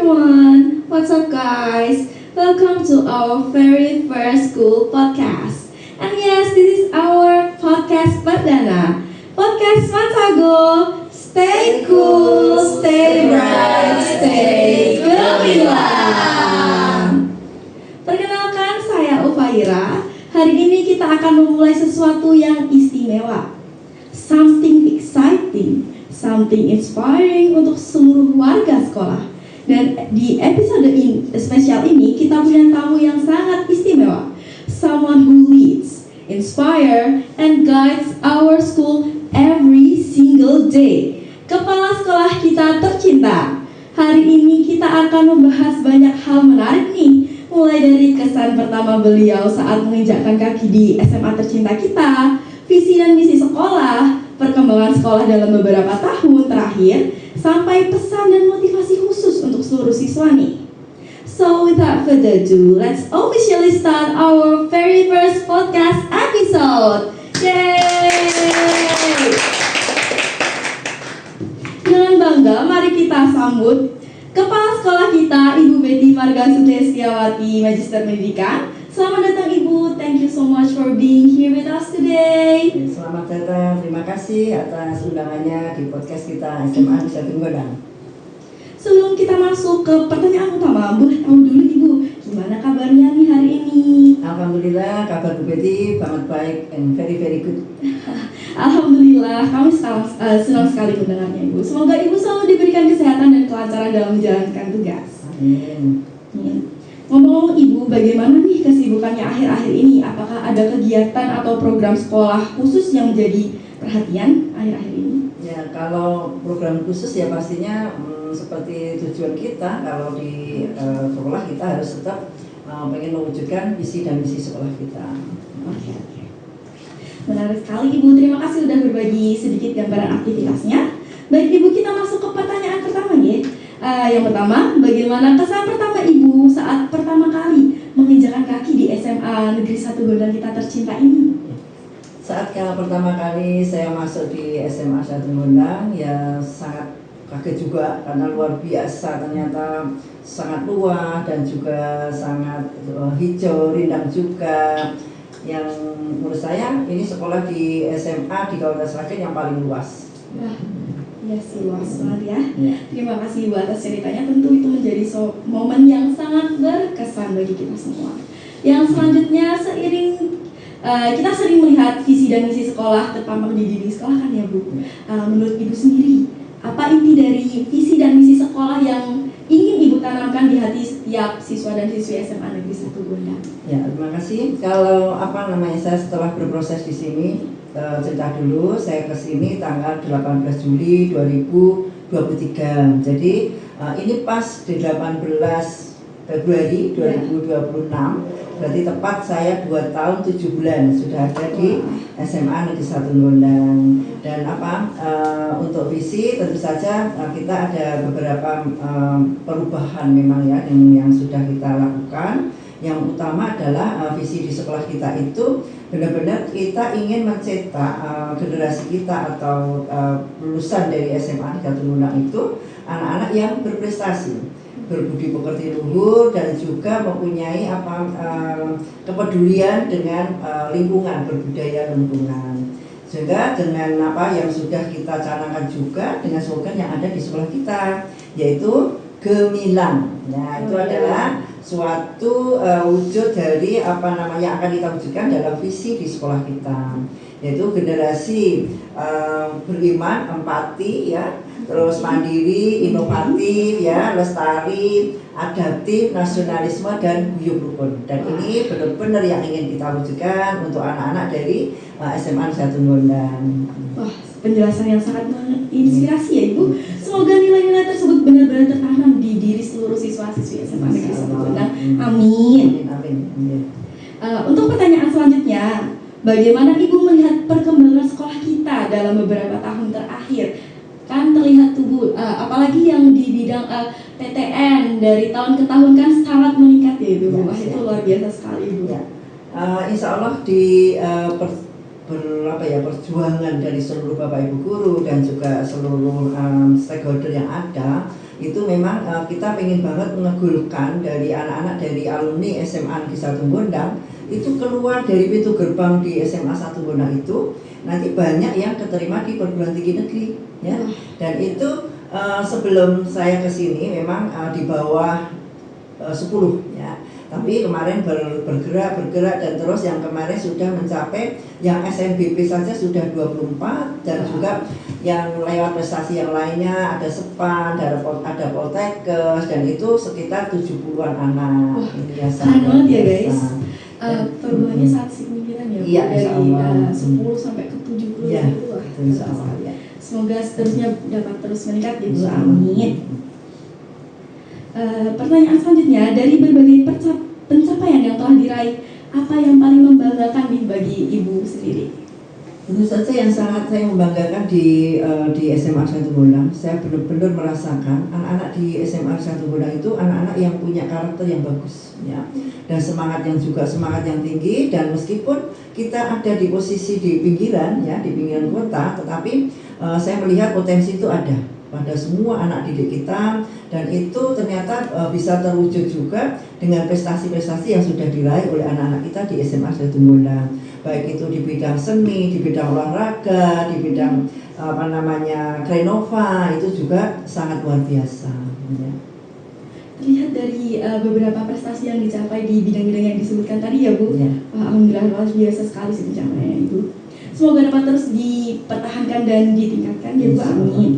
everyone! What's up, guys? Welcome to our very first school podcast. And yes, this is our podcast perdana. Podcast Mansago. Stay cool, stay bright, stay gemilang. Perkenalkan, saya Ufaira. Hari ini kita akan memulai sesuatu yang istimewa. Something exciting, something inspiring untuk seluruh warga sekolah. Dan di episode spesial ini kita punya tamu yang sangat istimewa. Someone who leads, inspire, and guides our school every single day. Kepala sekolah kita tercinta. Hari ini kita akan membahas banyak hal menarik nih. Mulai dari kesan pertama beliau saat menginjakkan kaki di SMA tercinta kita, visi dan misi sekolah, perkembangan sekolah dalam beberapa tahun terakhir, sampai pesan dan motivasi khusus untuk seluruh siswa nih. So without further ado, let's officially start our very first podcast episode. Yay! Dengan bangga, mari kita sambut Kepala Sekolah kita, Ibu Betty Marga Sutiawati, Magister Pendidikan. Selamat datang Ibu, thank you so much for being here with us today. Selamat datang, terima kasih atas undangannya di podcast kita SMA di Satunggodang. Sebelum kita masuk ke pertanyaan utama, boleh tahu dulu Ibu, gimana kabarnya nih hari ini? Alhamdulillah, kabar Bu Betty sangat baik and very very good. Alhamdulillah, kami senang sekali mendengarnya Ibu. Semoga Ibu selalu diberikan kesehatan dan kelancaran dalam menjalankan tugas. Amin. Ngomong-ngomong Ibu, bagaimana nih kesibukannya akhir-akhir ini? Apakah ada kegiatan atau program sekolah khusus yang menjadi perhatian akhir-akhir ini? Ya, kalau program khusus ya pastinya seperti tujuan kita kalau di sekolah kita harus tetap pengen mewujudkan visi dan misi sekolah kita. Oke. Menarik sekali Ibu, terima kasih sudah berbagi sedikit gambaran aktivitasnya. Baik Ibu, kita masuk ke pertanyaan pertama ya. Yang pertama, bagaimana kesan pertama Ibu saat pertama kali menginjakkan kaki di SMA Negeri 1 Gondang kita tercinta ini? Saat pertama kali saya masuk di SMA 1 Gondang ya sangat kaget juga karena luar biasa, ternyata sangat luas dan juga sangat hijau, rindang juga. Yang menurut saya ini sekolah di SMA di Kabupaten Sragen yang paling luas. Iya sih, luas banget ya. Terima kasih Ibu atas ceritanya, tentu itu menjadi momen yang sangat berkesan bagi kita semua. Yang selanjutnya kita sering melihat visi dan misi sekolah terpampang di dinding sekolah kan ya Bu. Menurut Ibu sendiri, apa inti dari visi dan misi sekolah yang ingin Ibu tanamkan di hati setiap siswa dan siswi SMA Negeri 1 Gondang? Ya, terima kasih. Kalau saya setelah berproses di sini, cerita dulu, saya ke sini tanggal 18 Juli 2023. Jadi ini pas di 18 Februari 2026. Berarti tepat saya 2 tahun 7 bulan sudah ada di SMA Negeri 1 Gondang. Dan untuk visi tentu saja kita ada beberapa perubahan memang ya yang sudah kita lakukan. Yang utama adalah visi di sekolah kita itu benar-benar kita ingin mencetak generasi kita atau lulusan dari SMA Negeri 1 Gondang itu anak-anak yang berprestasi, berbudi pekerti luhur, dan juga mempunyai kepedulian dengan lingkungan, berbudaya lingkungan. Sehingga dengan yang sudah kita canangkan juga dengan slogan yang ada di sekolah kita, yaitu gemilang. Nah, itu adalah suatu wujud dari yang akan kita wujudkan dalam visi di sekolah kita, yaitu generasi beriman, empati ya, terus mandiri, inovatif ya, lestari, adaptif, nasionalisme, dan guyup rukun. Dan ini benar-benar yang ingin kita wujudkan untuk anak-anak dari SMA 1 Gondang. Wah, penjelasan yang sangat menginspirasi ya Ibu. Semoga nilai-nilai tersebut benar-benar tertanam di diri seluruh siswa-siswi SMA Negeri 1 Gondang. Amin. Untuk pertanyaan selanjutnya, bagaimana Ibu melihat perkembangan sekolah kita dalam beberapa tahun terakhir? Kan terlihat apalagi yang di bidang PTN dari tahun ke tahun kan sangat meningkat ya Ibu. Wah, itu luar biasa sekali Ibu. Insya Allah di perjuangan dari seluruh Bapak Ibu guru dan juga seluruh stakeholder yang ada, itu memang kita pengen banget mengegulkan dari anak-anak dari alumni SMA Negeri 1 Gondang itu keluar dari pintu gerbang di SMA 1 Gondang itu nanti banyak yang keterima di perguruan tinggi negeri ya. Dan itu sebelum saya ke sini memang di bawah 10 ya. Tapi kemarin bergerak dan terus yang kemarin sudah mencapai yang SNBP saja sudah 24 dan juga yang lewat prestasi yang lainnya ada SEPAN, ada Poltekkes dan itu sekitar 70-an anak. Ini keren banget ya guys. Perubahannya sangat signifikan ya, iya, dari 10 sampai ke 70 ya, itu ya. Semoga seterusnya dapat terus meningkat gitu. Amin. Pertanyaan selanjutnya, dari berbagai pencapaian yang telah diraih, apa yang paling membanggakan nih bagi ibu sendiri? Tentu saja yang sangat saya membanggakan di SMA 1 Gondang, saya benar-benar merasakan anak-anak di SMA 1 Gondang itu anak-anak yang punya karakter yang bagus ya. Dan semangat yang tinggi, dan meskipun kita ada di posisi di pinggiran ya, di pinggiran kota, tetapi saya melihat potensi itu ada pada semua anak didik kita, dan itu ternyata bisa terwujud juga dengan prestasi-prestasi yang sudah diraih oleh anak-anak kita di SMA 1 Gondang, baik itu di bidang seni, di bidang olahraga, di bidang Krenova, itu juga sangat luar biasa ya. Terlihat dari beberapa prestasi yang dicapai di bidang-bidang yang disebutkan tadi ya Bu ya. Alhamdulillah luar biasa sekali sih pencapaiannya Ibu. Semoga dapat terus dipertahankan dan ditingkatkan ya Bu, amin.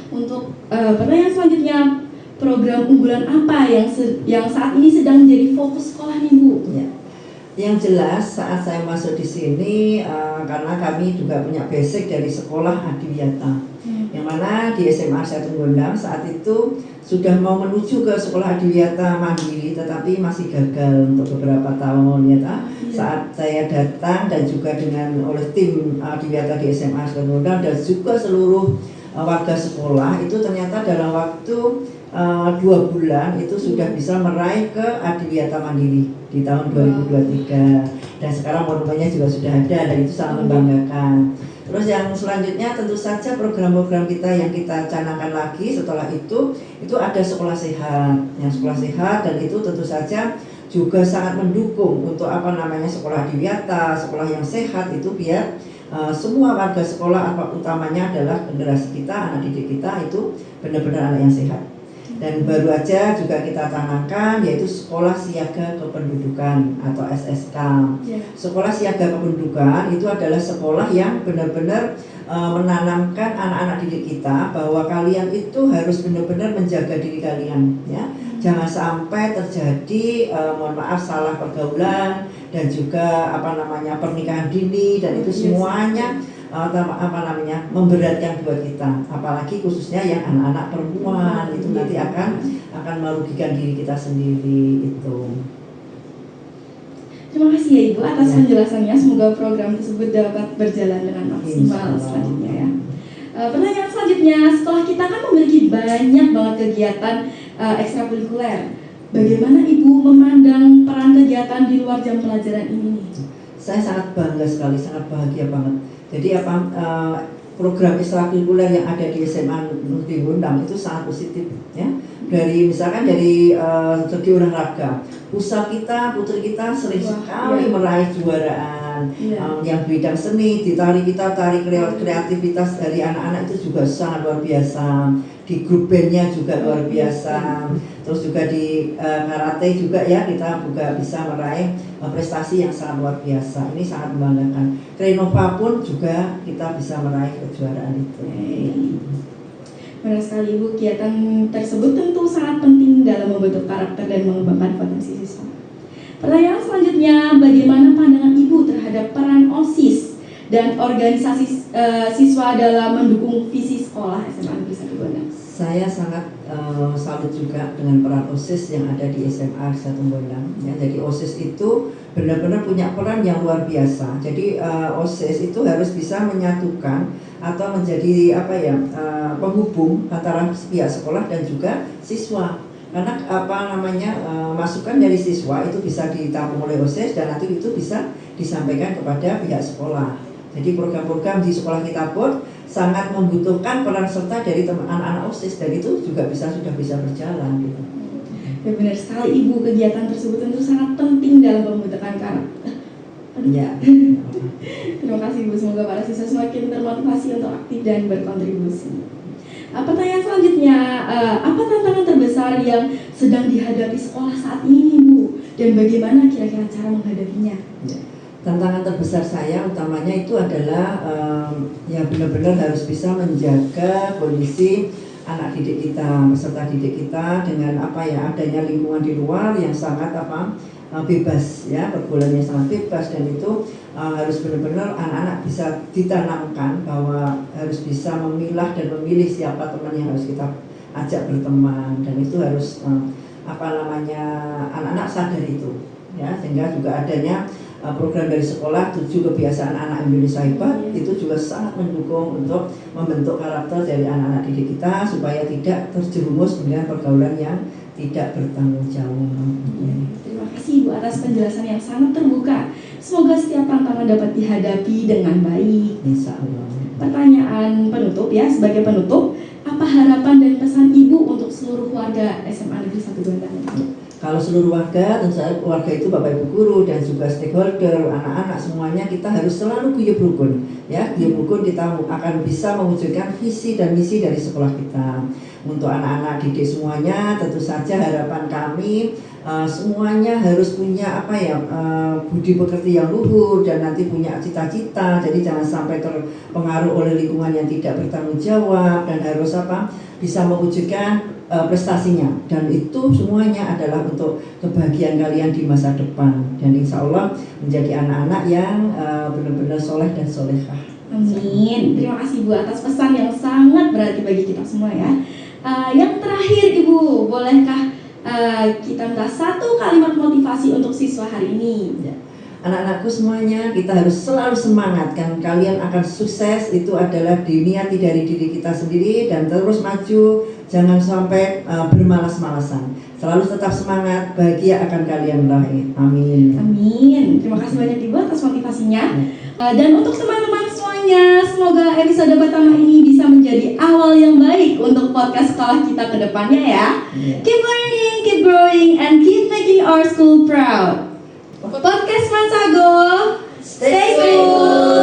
Untuk pertanyaan selanjutnya, program unggulan apa yang saat ini sedang menjadi fokus sekolah nih Bu? Ya. Yang jelas saat saya masuk di sini karena kami juga punya basic dari sekolah Adiwiyata, yang mana di SMA 1 Gondang saat itu sudah mau menuju ke sekolah Adiwiyata mandiri, tetapi masih gagal untuk beberapa tahun ya. Saat saya datang dan juga oleh tim Adiwiyata di SMA 1 Gondang dan juga seluruh warga sekolah itu ternyata dalam waktu 2 bulan itu sudah bisa meraih ke Adiwiyata Mandiri di tahun 2023, dan sekarang monumennya juga sudah ada dan itu sangat membanggakan. Terus yang selanjutnya tentu saja program-program kita yang kita canangkan lagi setelah itu ada sekolah sehat, yang sekolah sehat, dan itu tentu saja juga sangat mendukung untuk sekolah Adiwiyata, sekolah yang sehat itu biar semua warga sekolah utamanya adalah generasi kita, anak didik kita itu benar-benar anak yang sehat. Dan baru aja juga kita canangkan yaitu Sekolah Siaga Kependudukan atau SSK. Sekolah Siaga Kependudukan itu adalah sekolah yang benar-benar menanamkan anak-anak didik kita bahwa kalian itu harus benar-benar menjaga diri kalian ya. Jangan sampai terjadi mohon maaf salah pergaulan dan juga pernikahan dini, dan itu semuanya memberatkan buat kita, apalagi khususnya yang anak-anak perempuan itu nanti akan merugikan diri kita sendiri itu. Terima kasih ya Ibu atas penjelasannya. Semoga program tersebut dapat berjalan dengan maksimal selanjutnya ya. Pertanyaan selanjutnya, setelah kita kan memiliki banyak banget kegiatan ekstrakurikuler, bagaimana Ibu memandang peran kegiatan di luar jam pelajaran ini? Saya sangat bangga sekali, sangat bahagia banget. Jadi program ekstrakurikuler yang ada di SMA Negeri Gondang itu sangat positif ya. Misalkan dari segi olahraga, putri kita sering sekali meraih juaraan. Yang bidang seni, tari kreativitas dari anak-anak itu juga sangat luar biasa. Di grup bandnya juga luar biasa. Terus juga di karate juga ya, kita juga bisa meraih prestasi yang sangat luar biasa. Ini sangat membanggakan. Krenova pun juga kita bisa meraih kejuaraan itu. Benar sekali Ibu, kegiatan tersebut tentu sangat penting dalam membentuk karakter dan mengembangkan potensi siswa. Pertanyaan selanjutnya, bagaimana pandangan Ibu terhadap peran OSIS dan organisasi siswa dalam mendukung visi sekolah SMA Negeri 1 Gondang? Saya sangat salut juga dengan peran OSIS yang ada di SMA 1 Gondang ya. Jadi OSIS itu benar-benar punya peran yang luar biasa. Jadi OSIS itu harus bisa menyatukan atau menjadi penghubung antara pihak sekolah dan juga siswa. Karena masukan dari siswa itu bisa ditampung oleh OSIS dan nanti itu bisa disampaikan kepada pihak sekolah. Jadi program-program di sekolah kita pun sangat membutuhkan peran serta dari anak-anak OSIS, dan itu juga sudah bisa berjalan gitu. Ya benar sekali Ibu, kegiatan tersebut tentu sangat penting dalam pembentukan karakter. Ya. Terima kasih Ibu, semoga para siswa semakin termotivasi untuk aktif dan berkontribusi. Pertanyaan selanjutnya, apa tantangan terbesar yang sedang dihadapi sekolah saat ini Bu? Dan bagaimana kira-kira cara menghadapinya? Ya. Tantangan terbesar saya utamanya itu adalah ya benar-benar harus bisa menjaga kondisi anak didik kita, peserta didik kita dengan adanya lingkungan di luar yang sangat bebas ya, pergaulannya sangat bebas, dan itu harus benar-benar anak-anak bisa ditanamkan bahwa harus bisa memilah dan memilih siapa teman yang harus kita ajak berteman, dan itu harus anak-anak sadar itu ya, sehingga juga adanya program dari sekolah 7 kebiasaan anak Indonesia hebat itu juga sangat mendukung untuk membentuk karakter dari anak-anak didik kita supaya tidak terjerumus dengan pergaulan yang tidak bertanggung jawab. Terima kasih Ibu atas penjelasan yang sangat terbuka. Semoga setiap tantangan dapat dihadapi dengan baik. Insya Allah. Pertanyaan penutup ya, sebagai penutup, apa harapan dan pesan Ibu untuk seluruh warga SMA Negeri 1 Banten? Kalau seluruh warga, tentu saja keluarga itu Bapak Ibu guru dan juga stakeholder, anak-anak semuanya kita harus selalu guyub rukun. Ya, guyub rukun kita akan bisa mewujudkan visi dan misi dari sekolah kita. Untuk anak-anak didik semuanya, tentu saja harapan kami semuanya harus punya budi pekerti yang luhur dan nanti punya cita-cita. Jadi jangan sampai terpengaruh oleh lingkungan yang tidak bertanggung jawab, dan harus bisa mewujudkan prestasinya, dan itu semuanya adalah untuk kebahagiaan kalian di masa depan, dan insya Allah menjadi anak-anak yang benar-benar soleh dan solehah. Amin. Terima kasih Bu atas pesan yang sangat berarti bagi kita semua ya. Yang terakhir Ibu, bolehkah kita minta satu kalimat motivasi untuk siswa hari ini? Ya. Anak-anakku semuanya, kita harus selalu semangat, kan kalian akan sukses itu adalah diniati dari diri kita sendiri, dan terus maju, jangan sampai bermalas-malasan, selalu tetap semangat, bahagia akan kalian meraih. Amin. Amin. Terima kasih banyak Ibu atas motivasinya. Dan untuk teman-teman semuanya, semoga episode pertama ini bisa menjadi awal yang baik untuk podcast sekolah kita ke depannya ya. Keep learning, keep growing, and keep making our school proud. Podcast Mansago, stay cool.